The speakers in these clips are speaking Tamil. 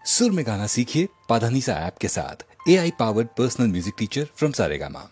सुर में गाना सीखिए पाधानीसा ऐप के साथ। AI powered personal music teacher from Saregama.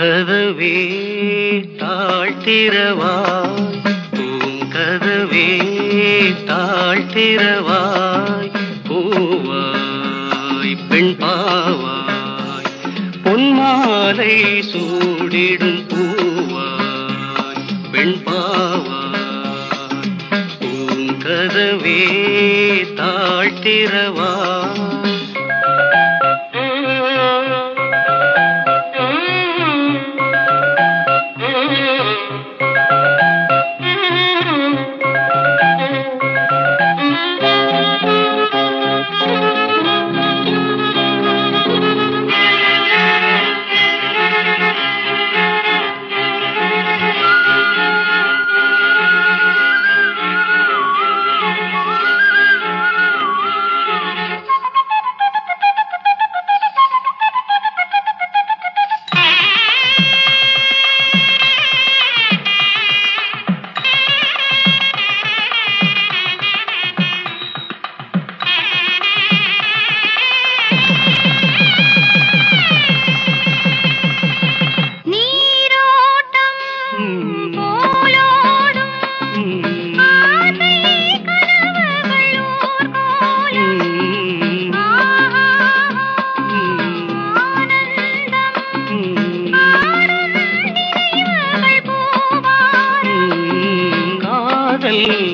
கதவே தாழ்த்திரவாய், பூங்கதவே தாழ்த்திரவாய், பூவாய் பெண் பாவாய், பொன்மாலை சூடிடும் பூவாய் பெண் பாவாய், பூங்கதவே தாழ்த்திரவாய்.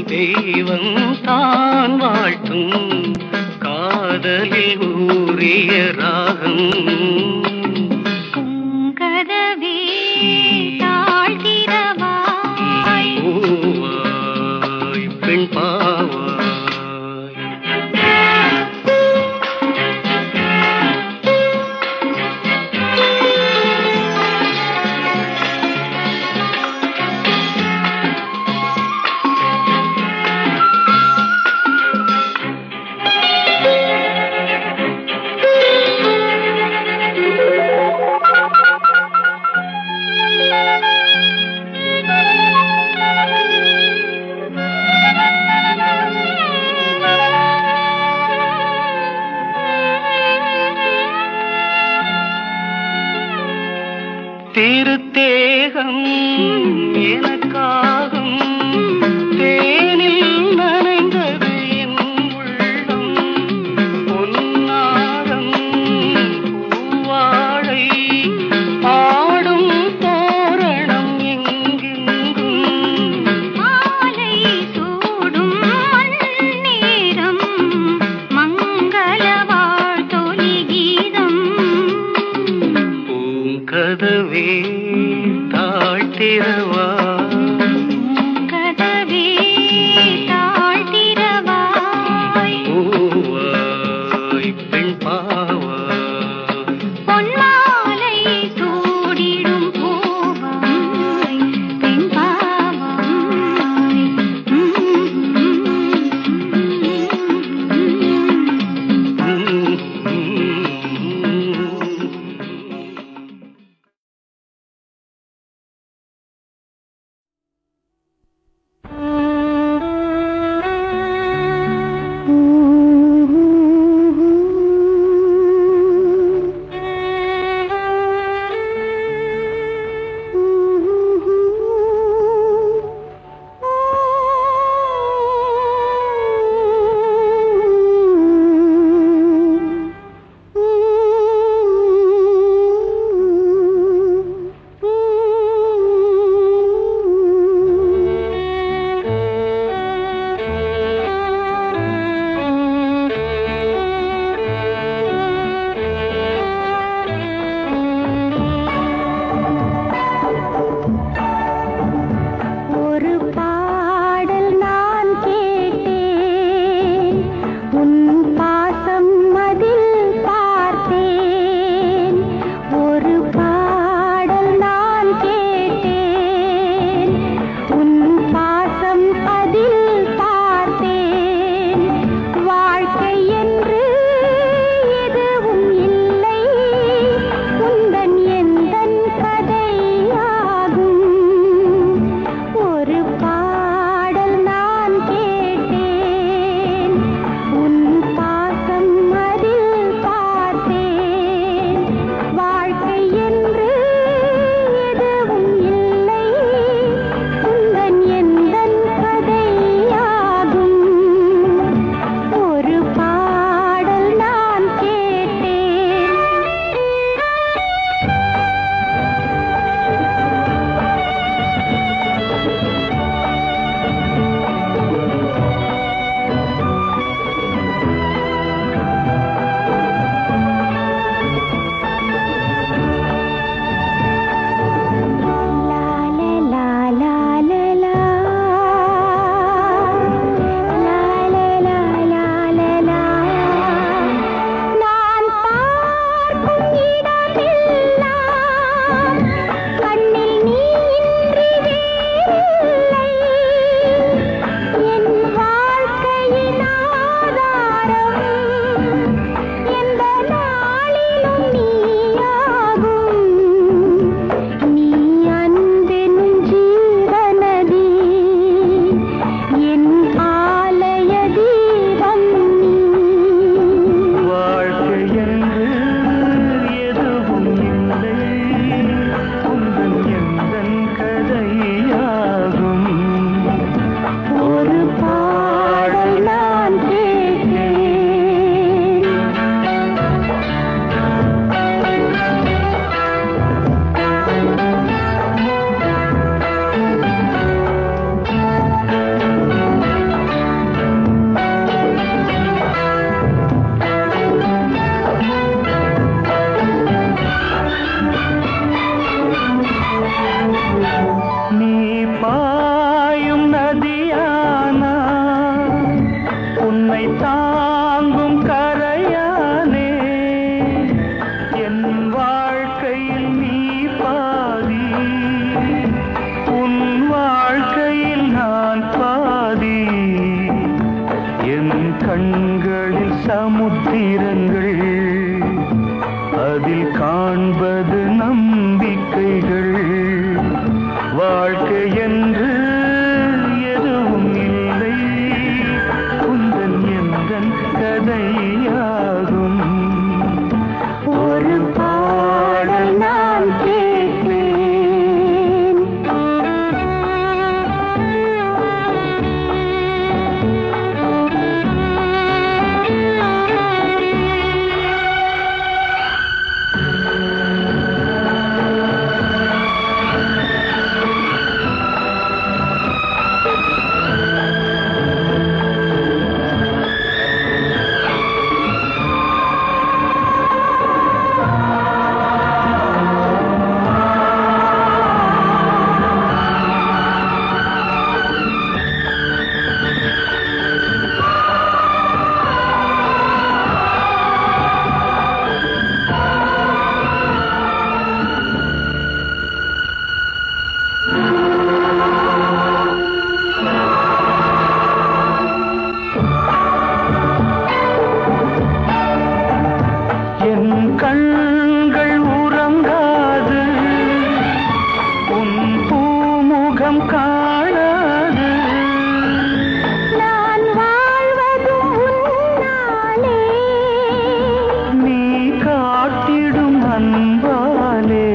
தெய்வம் தான் வாழ்த்தும் காதலில் ஊறிய ராகம். பூங்கதவே தாழ்த்திரவாய், பூவாய் பெண் பாவாய். தாங்கும் கரையானே என் வாழ்க்கையில் நீ பாதி உன் வாழ்க்கையில் நான் பாதி என் கண்களில் சமுத்திரங்கள் அதில் காண்பது நம்பிக்கைகள் வாழ்க்கை என்று எதுவும் இல்லை உந்தன் எந்தன் கதையாகும் ஒரு பாடல் நான் கேட்பேன் கண்கள் உறங்காது உன் பூமுகம் காணாது நான் வாழ்வதும் உன்னாலே நீ காட்டிடும் அன்பாலே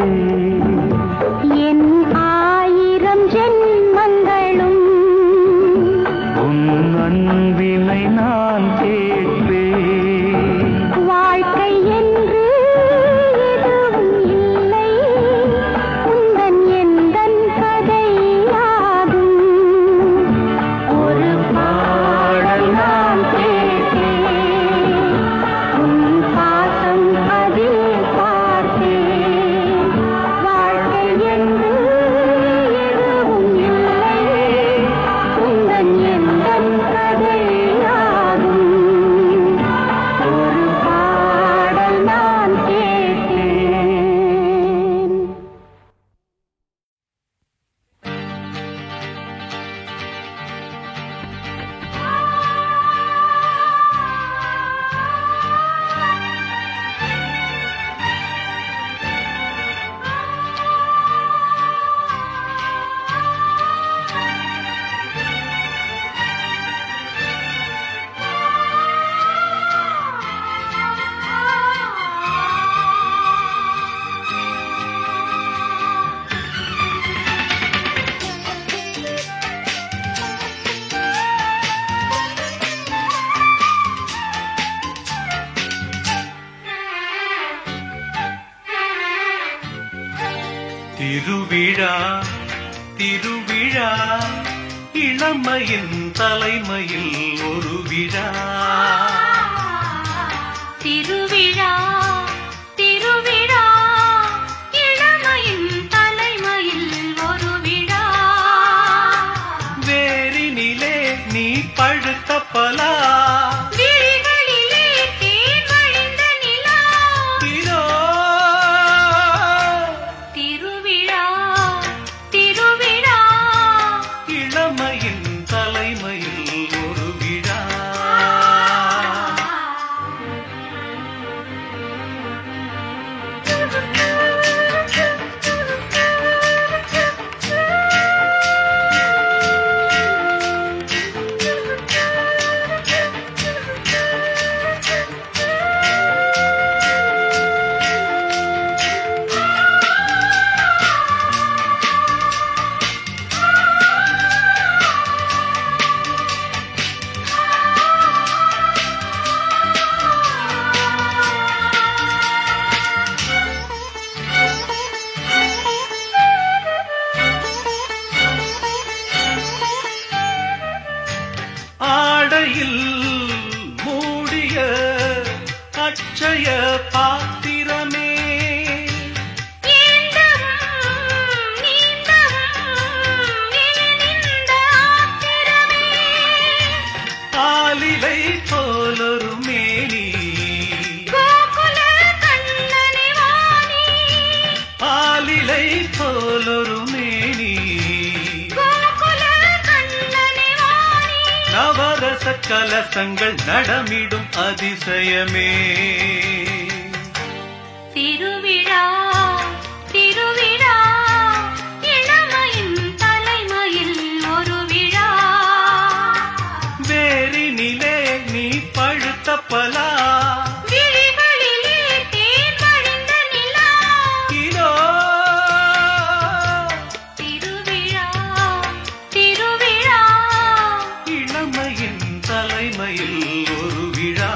என் ஆயிரம் ஜென்மங்களும் உன் அன்பினை நான் கேட்பேன் வாழ்க்கை என்று திருவிழா திருவிழா இளமையின் தலைமையில் ஒரு விழா திருவிழா திருவிழா இளமையின் தலைமையில் ஒரு விழா வேரினிலே நீ பழுத்த பலா விழிகளிலே தேன் வழிந்த நிலா இதோ திருவிழா திருவிழா இளமையின் தலைமையில் ஒரு விழா ஆடையில் மூடிய அட்சய பாத்திரமே ஆலிலை போ நவரச கலசங்கள் நடமிடும் அதிசயமே. திருவிழா திருவிழா இளமையின் தலைமையில் ஒரு விழா. வேரினிலே நீ பழுத்த பலா, விழிகளிலே தேன் வழிந்த நிலா. இதோ திருவிழா திருவிழா இளமையின் தலைமையில் ஒரு விழா.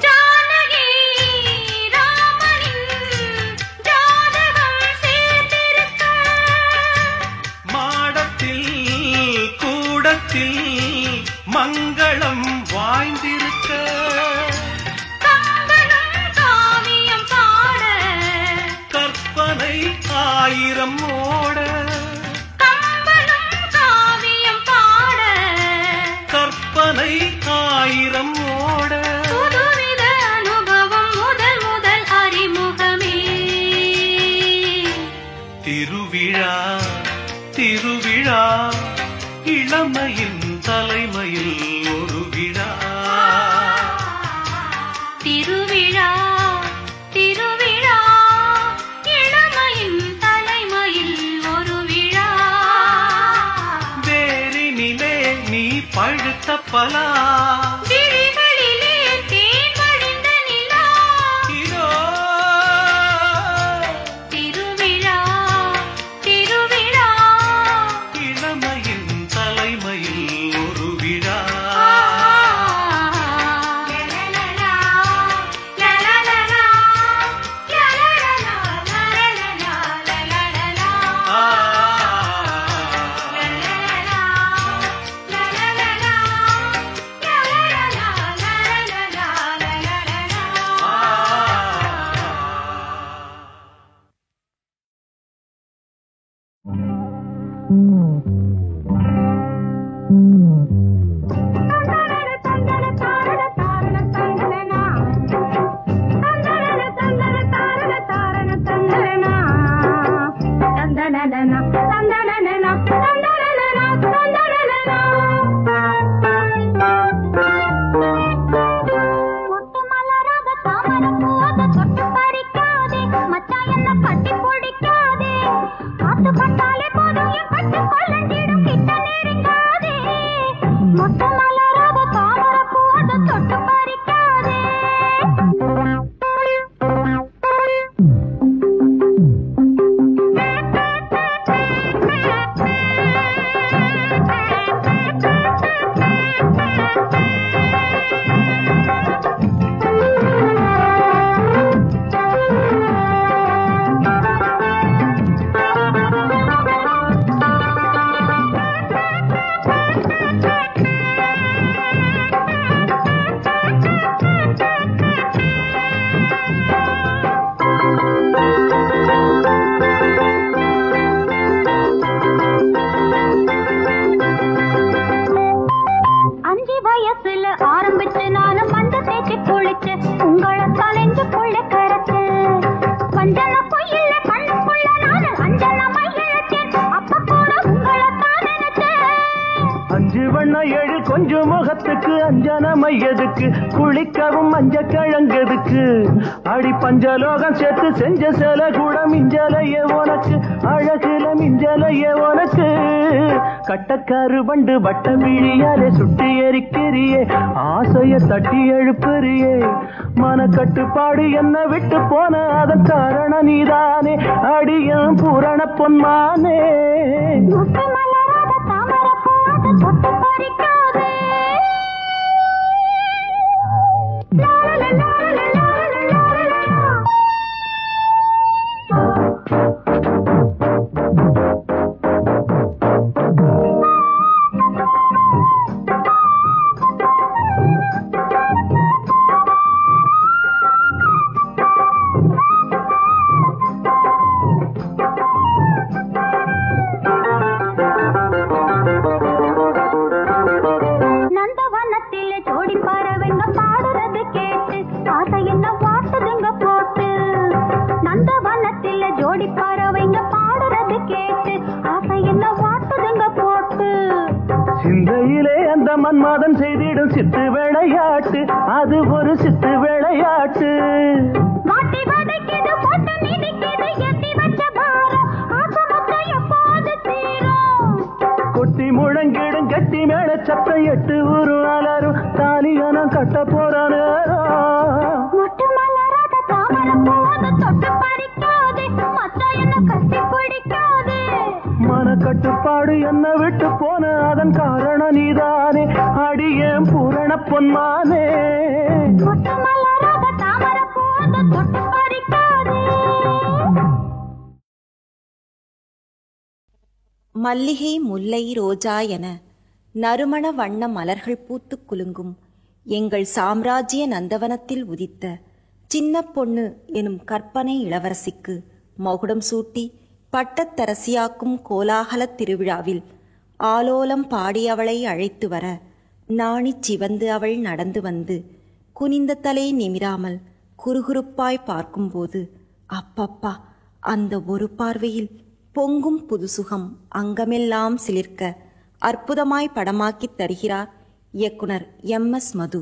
ஜானகி ராமனின் ஜாதகம் சேர்த்திருக்க. மாடத்தில் கூடத்தில் மங்களம் வாய்ந்திருக்க, கம்பனும் காவியம் பாட. கற்பனை ஆயிரம் ஓட, கம்பனும் காவியம் பாட. கற்பனை ஆயிரம் ஓட. புதுவித அனுபவம் முதல் முதல் அறிமுகமே. திருவிழா திருவிழா இளமையின் தலைமையில் ஒரு விழா. திருவிழா திருவிழா இளமையின் தலைமையில் ஒரு விழா. வேரினிலே நீ பழுத்த பலா, விழிகளிலே தேன் வழிந்த நிலா. இதோ திருவிழா திருவிழா இளமையின் தலைமையில் ஒரு விழா. லலலலா, லலலலா, லலலலா, லலலலா, லலலலா. ஆ, லலலலா, லலலலா, லலலலா, லலலலா, ஆ. மொட்டை மலராத தாமரப்பூ அதை தொட்டு பறிக்காதே. அஞ்சு வயசுல ஆரம்பிச்சு நானும் மண்ட தேய்ச்சி குளிச்சு உங்களை தலைஞ்சுக்குள்ள கரைச்சு வஞ்சன பொய்யில கண்ணுக்குள்ள நானு அஞ்சன மையத்தேன் அப்ப கூட உங்களை தான் நினைச்சேன். அஞ்சு வண்ண ஏழு கொஞ்சம் முகத்துக்கு அஞ்சன மையதுக்கு குளிக்கவும் மஞ்ச கிழங்கதுக்கு அடி பஞ்சலோகம் சேர்த்து செஞ்ச சில கூட மிஞ்சலையே உனக்கு அழகுல மிஞ்சலையே உனக்கு கட்டக்காரு வண்டு வட்ட விழியாலே சுட்டி எரிக்கிறியே ஆசைய தட்டி எழுப்புறியே மன கட்டுப்பாடு என்ன விட்டு போன அதன் காரணம் நீதானே அடியும் பூரண பொன்மானே. மொட்டை மலராத தாமரப்பூ அதை தொட்டு பறிக்காதே. நந்தவனத்தில் ஜோடி பறவைங்க பாடுறது கேட்டு ஆசை என்ன வாட்டுதுங்க போட்டு. நந்தவனத்தில் ஜோடி பறவைங்க பாடுறது கேட்டு ஆசை என்ன வாட்டுதுங்க போட்டு. சிந்தையிலே அந்த மன்மதன் செய்திடும் சித்து விளையாட்டு, அது ஒரு சித்து விளையாட்டு. மாட்டி வதைக்குது போட்டு மிதிக்குது எத்தி வச்ச பாரம் ஆசமக்க எப்போது தீரும். கொட்டி முழங்கிடும் கட்டி மேல சத்தம் எட்டு ஊரு அலரும் தாலியான கட்ட போற நேரம். மொட்டு மலராத தாமரை போது தொட்டு பறிக்காதே மச்சா என்ன கட்டி பிடிக்காதே. மன கட்டுப்பாடு என்ன விட்டு போன அதன் காரணம் நீதானே அடியேன் பூரண பொன்மானே. மொட்டு மலராத தாமரை போது தொட்டு பறிக்காதே. மல்லிகை முல்லை ரோஜா என நறுமண வண்ண மலர்கள் பூத்துக் குலுங்கும் எங்கள் சாம்ராஜ்ய நந்தவனத்தில் உதித்த சின்ன பொண்ணு எனும் கற்பனை இளவரசிக்கு மகுடம் சூட்டி பட்டத்தரசியாக்கும் கோலாகலத் திருவிழாவில் ஆலோலம் பாடி அவளை அழைத்து வர நாணிச் சிவந்து அவள் நடந்து வந்து குனிந்த தலை நிமிராமல் குறுகுறுப்பாய் பார்க்கும்போது அப்பப்பா அந்த ஒரு பார்வையில் பொங்கும் புதுசுகம் அங்கமெல்லாம் சிலிர்க்க அற்புதமாய் படமாக்கித் தருகிறார் இயக்குனர் MS மது.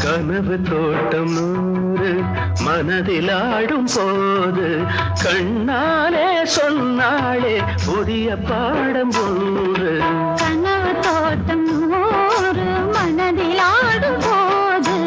கனவு தோட்டம் நூறு மனதிலாடும் போது கண்ணாலே சொன்னாளே புதிய பாடம் ஒன்று. கனவு தோட்டம் நூறு மனதிலாடும் போது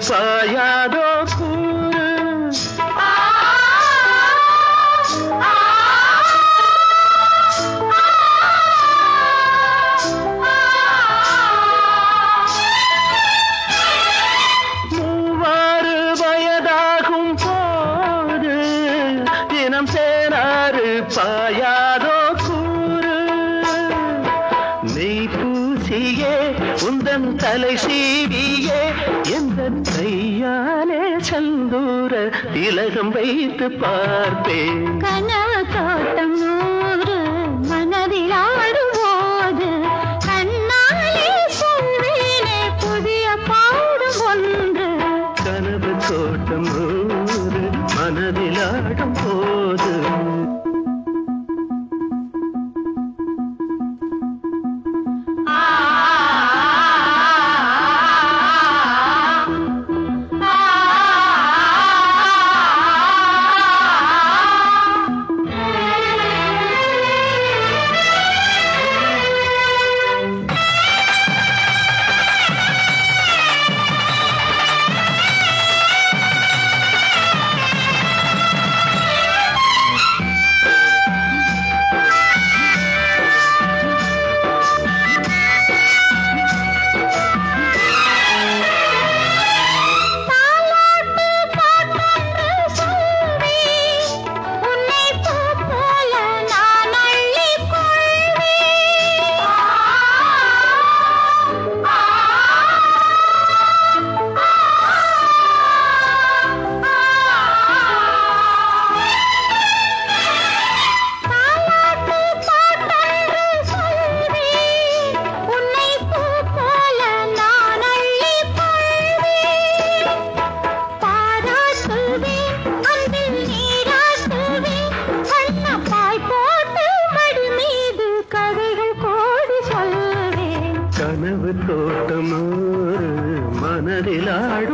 பாயாதோ கூறு. மூவாறு வயதாகும் போது தினம் சேனாறு பாயாதோ கூறு. நெய் பூசியே உந்தன் தலை சீவியே எந்த கையாலே சந்தூர திலகம் வைத்து பார்ப்பேன். கனவு தோட்டம் நூறு மனதிலாடும் போது கண்ணாலே சொல்வேனே புதிய பாடும் ஒன்று. கனவு தோட்டம் நூறு மனதிலாடும் போது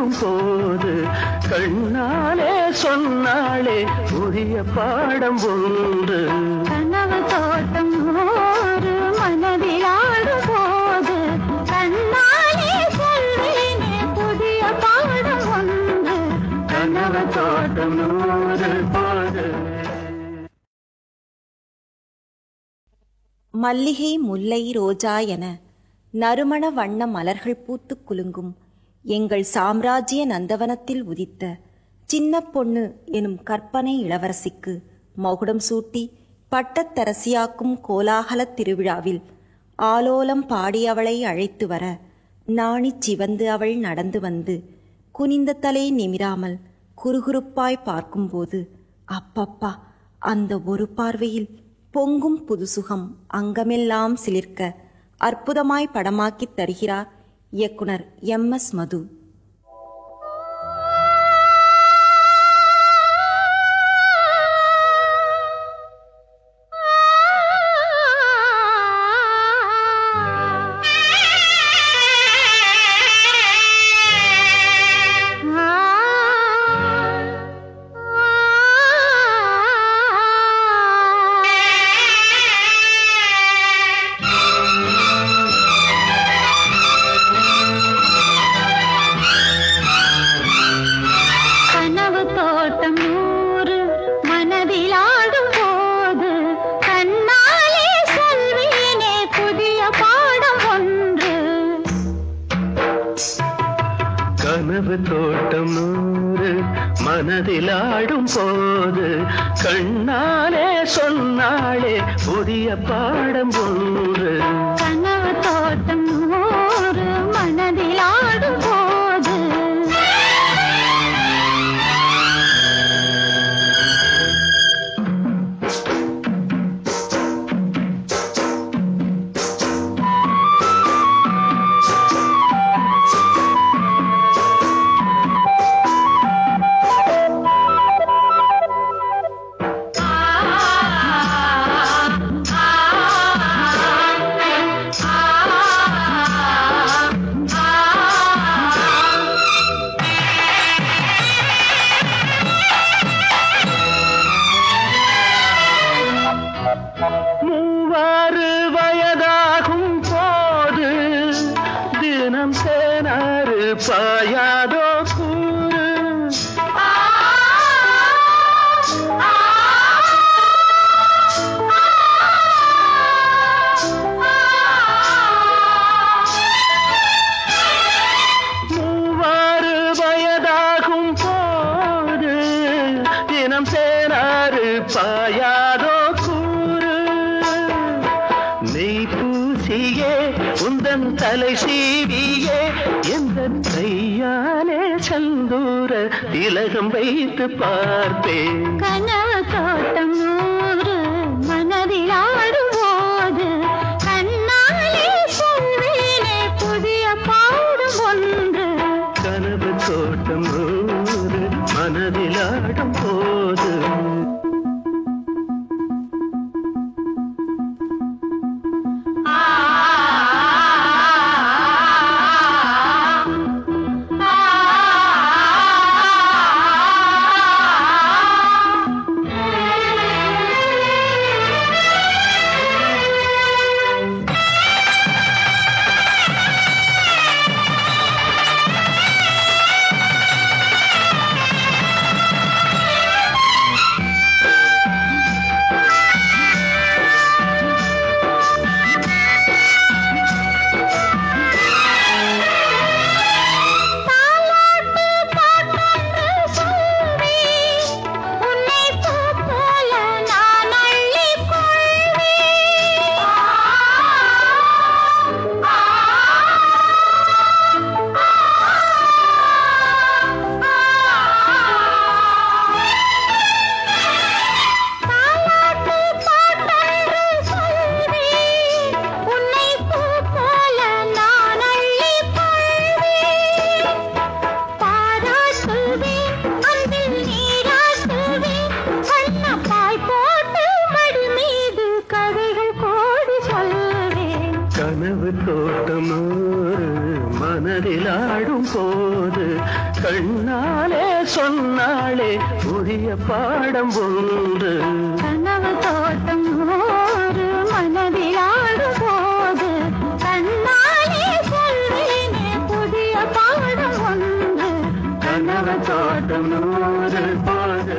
நதிலாடும் போது கண்ணாலே சொன்னாளே புதிய பாடம் ஒன்று. கனவு தோட்டம் ஒரு மனதிலாடும் போது கண்ணாலே சொல்வேனே புதிய பாடம் ஒன்று. கனவு தோட்டம் நூறு போது. மல்லிகை முல்லை ரோஜா என நறுமண வண்ண மலர்கள் பூத்துக் குலுங்கும் எங்கள் சாம்ராஜ்ய நந்தவனத்தில் உதித்த சின்ன பொண்ணு எனும் கற்பனை இளவரசிக்கு மகுடம் சூட்டி பட்டத்தரசியாக்கும் கோலாகலத் திருவிழாவில் ஆலோலம் பாடி அவளை அழைத்து வர நாணிச் சிவந்து அவள் நடந்து வந்து குனிந்த தலை நிமிராமல் குறுகுறுப்பாய் பார்க்கும்போது அப்பப்பா, அந்த ஒரு பார்வையில் பொங்கும் புதுசுகம் அங்கமெல்லாம் சிலிர்க்க அற்புதமாய் படமாக்கித் தருகிறார் இயக்குனர் MS மது. கனவு தோட்டம் நூறு மனதிலாடும் போது கண்ணாலே சொன்னாளே புதிய பாடம் ஒன்று. கனவு தோட்டம் ஒரு மனதிலாடும் போது மூவாறு வயதாகும் போது தினம் சேனாறு பாயாதோ கூறு. மூவாறு வயதாகும் போது தினம் சேனாறு பாயாதோ பூசியே உந்தன் தலை சீவியே எந்த கையாலே செந்தூர திலகம் வைத்து பார்ப்பேன். கனவு தோட்டம் நூறு மனதிலாடும் போது கண்ணாலே சொல்வேனே புதிய பாடும் ஒன்று. கனவு தோட்டம் நூறு மனதிலாடும் போது கண்ணாலே சொன்னாளே புதிய பாடம் ஒன்று. கனவு தோட்டம் ஒரு மனதிலாடும் போது கண்ணாலே சொல்வேனே புதிய பாடம் ஒன்று. கனவு தோட்டம் நூறு போது